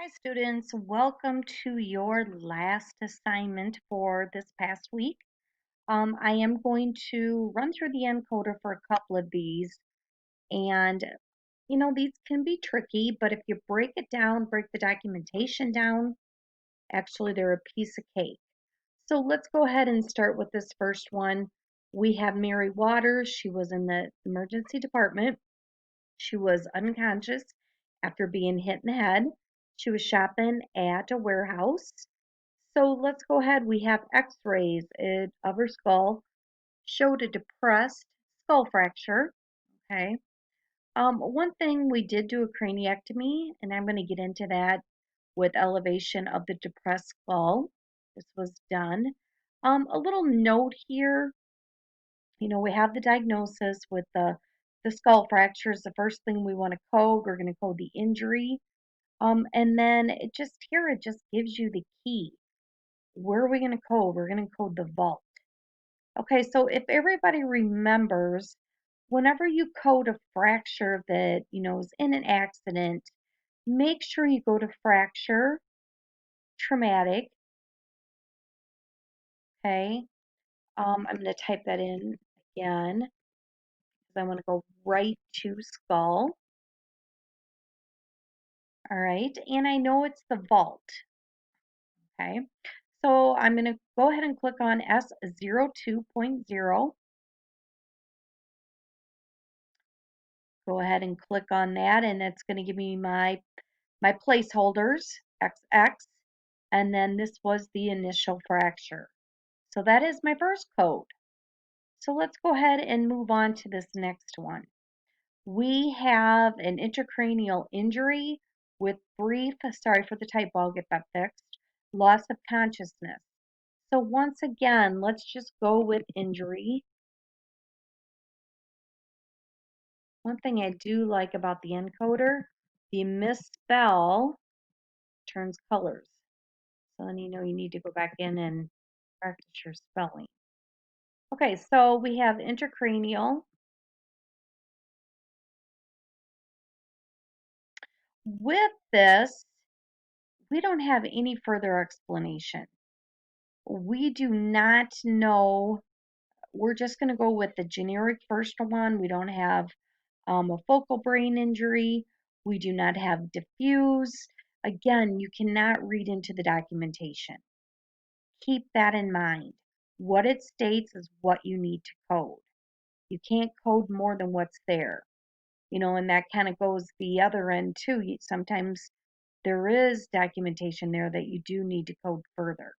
Hi, students. Welcome to your last assignment for this past week. I am going to run through the encoder for a couple of these, and these can be tricky, but if you break it down, break the documentation down, actually, they're a piece of cake. So let's go ahead and start with this first one. We have Mary Waters. She was in the emergency department. She was unconscious after being hit in the head. She was shopping at a warehouse. So let's go ahead. We have x-rays of her skull, showed a depressed skull fracture. Okay. One thing, we did do a craniectomy, and I'm going to get into that with elevation of the depressed skull. This was done. A little note here, we have the diagnosis with the skull fractures. The first thing we want to code, we're going to code the injury. And then it just gives you the key. Where are we going to code? We're going to code the vault. Okay, so if everybody remembers, whenever you code a fracture that, is in an accident, make sure you go to fracture, traumatic, okay? I'm going to type that in again because I want to go right to skull. All right, and I know it's the vault, okay? So I'm going to go ahead and click on S02.0. Go ahead and click on that, and it's going to give me my placeholders, XX, and then this was the initial fracture. So that is my first code. So let's go ahead and move on to this next one. We have an intracranial injury with brief, sorry for the typo, I'll get that fixed, loss of consciousness. So once again, let's just go with injury. One thing I do like about the encoder, the misspell turns colors. So then you know you need to go back in and practice your spelling. Okay, so we have intracranial. With this, we don't have any further explanation. We do not know. We're just going to go with the generic first one. We don't have a focal brain injury. We do not have diffuse. Again, you cannot read into the documentation. Keep that in mind. What it states is what you need to code. You can't code more than what's there. And that kind of goes the other end too. Sometimes there is documentation there that you do need to code further.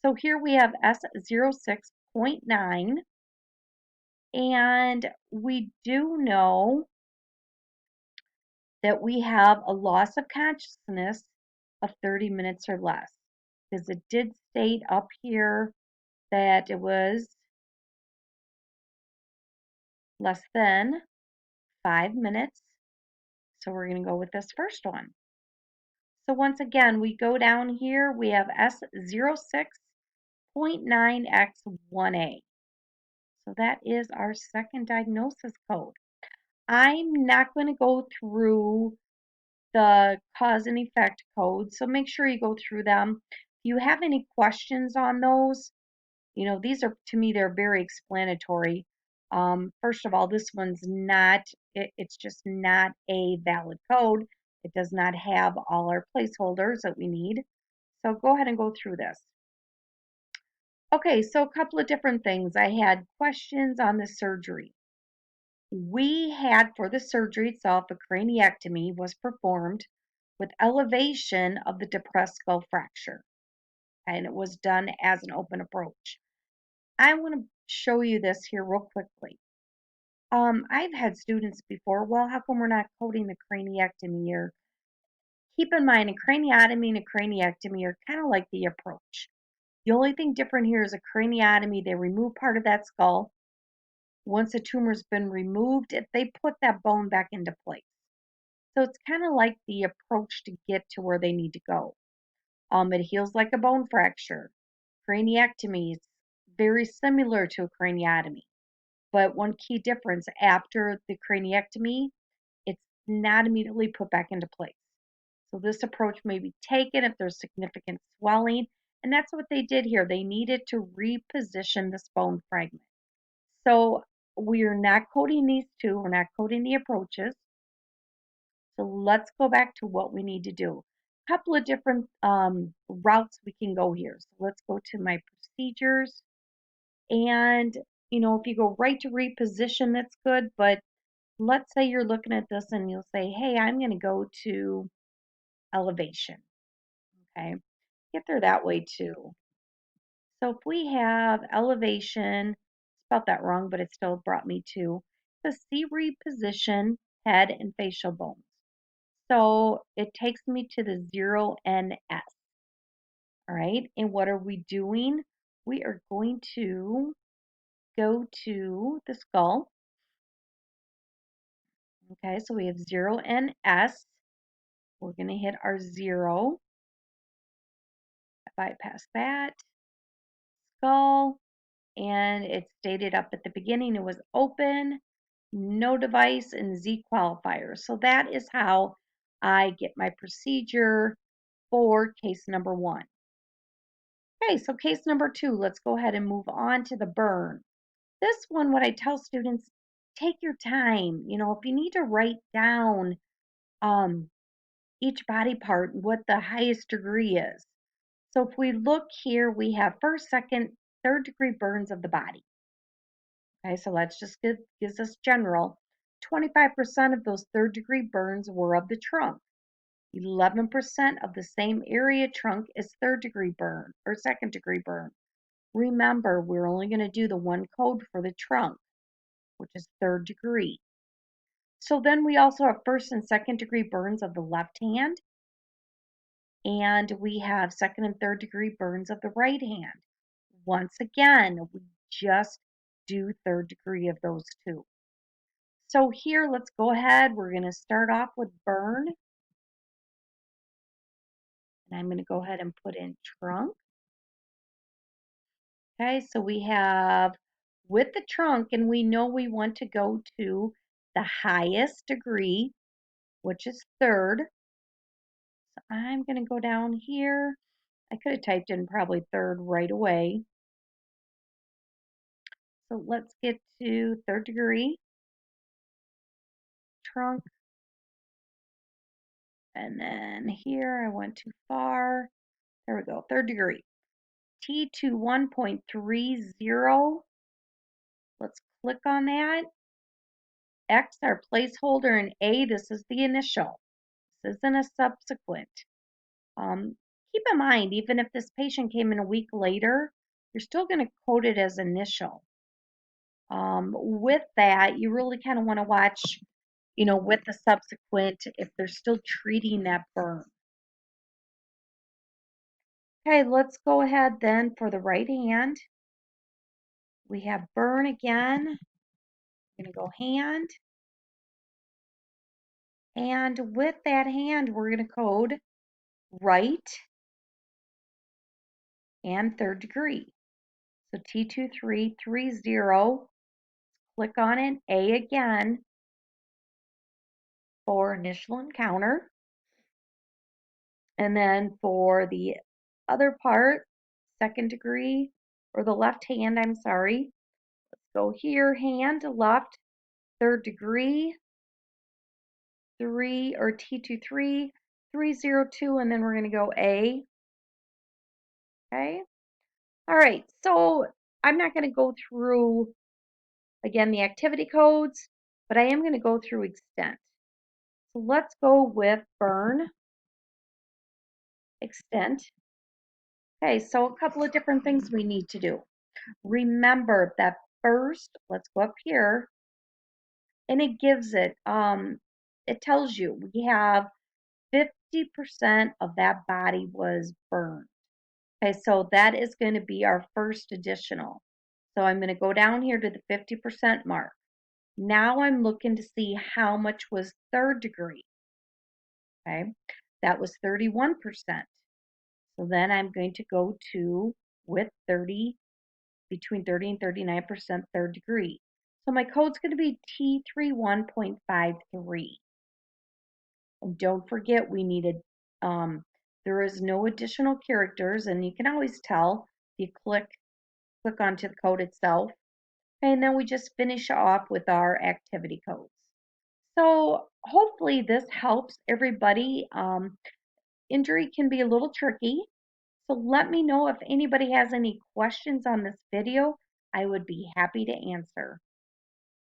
So here we have S06.9, and we do know that we have a loss of consciousness of 30 minutes or less, because it did state up here that it was less than 5 minutes. So we're going to go with this first one. So once again, we go down here, we have S06.9X1A. So that is our second diagnosis code. I'm not going to go through the cause and effect codes, so make sure you go through them. If you have any questions on those, these are, to me, they're very explanatory. First of all, this one's not, it's just not a valid code. It does not have all our placeholders that we need. So go ahead and go through this. Okay, so a couple of different things. I had questions on the surgery. We had, for the surgery itself, a craniectomy was performed with elevation of the depressed skull fracture, and it was done as an open approach. I want to show you this here real quickly. I've had students before, well, how come we're not coding the craniectomy here? Keep in mind, a craniotomy and a craniectomy are kind of like the approach. The only thing different here is a craniotomy, they remove part of that skull. Once a tumor's been removed, they put that bone back into place. So it's kind of like the approach to get to where they need to go. It heals like a bone fracture. Craniectomy is very similar to a craniotomy. But one key difference, after the craniectomy, it's not immediately put back into place. So this approach may be taken if there's significant swelling, and that's what they did here. They needed to reposition this bone fragment. So we're not coding these two, we're not coding the approaches. So let's go back to what we need to do. A couple of different routes we can go here. So let's go to my procedures. And, if you go right to reposition, that's good. But let's say you're looking at this and you'll say, hey, I'm going to go to elevation. Okay. Get there that way too. So if we have elevation, spelled that wrong, but it still brought me to the C reposition head and facial bones. So it takes me to the 0NS. All right. And what are we doing? We are going to go to the skull. Okay. So we have 0NS. We're going to hit our 0. Bypass that. Skull. And it stated up at the beginning it was open, no device, and Z qualifier. So that is how I get my procedure for case number 1. Okay, so case number 2, let's go ahead and move on to the burn. This one, what I tell students, take your time. If you need to write down each body part, what the highest degree is. So if we look here, we have first, second, third degree burns of the body. Okay, so let's just gives us general. 25% of those third degree burns were of the trunk. 11% of the same area trunk is third degree burn or second degree burn. Remember, we're only going to do the one code for the trunk, which is third degree. So then we also have first and second degree burns of the left hand, and we have second and third degree burns of the right hand. Once again, we just do third degree of those two. So here, let's go ahead. We're going to start off with burn. And I'm going to go ahead and put in trunk. Okay, so we have with the trunk, and we know we want to go to the highest degree, which is third. So I'm going to go down here. I could have typed in probably third right away. So let's get to third degree, trunk. And then here I went too far. There we go, third degree. T21.30. Let's click on that. X, our placeholder, and A, this is the initial. This isn't a subsequent. Keep in mind, even if this patient came in a week later, you're still going to code it as initial. With that, you really kind of want to watch, with the subsequent, if they're still treating that burn. Okay, let's go ahead then for the right hand. We have burn again. I'm going to go hand. And with that hand, we're going to code right and third degree. So T2330, click on it, A again for initial encounter. And then for the other part, second degree, or the left hand, I'm sorry. Let's go here, hand, left, third degree, 3 or T23, 302, and then we're going to go A. Okay. All right. So I'm not going to go through, again, the activity codes, but I am going to go through extent. So let's go with burn, extent. Okay, so a couple of different things we need to do. Remember that first, let's go up here, and it gives it, it tells you we have 50% of that body was burned. Okay, so that is going to be our first additional. So I'm going to go down here to the 50% mark. Now I'm looking to see how much was third degree. Okay, that was 31%. So then I'm going to go to with 30, between 30 and 39% third degree. So my code's going to be T31.53. And don't forget, we need Um, there is no additional characters, and you can always tell if you click onto the code itself. And then we just finish off with our activity codes. So hopefully this helps everybody. Injury can be a little tricky, so let me know if anybody has any questions on this video. I would be happy to answer.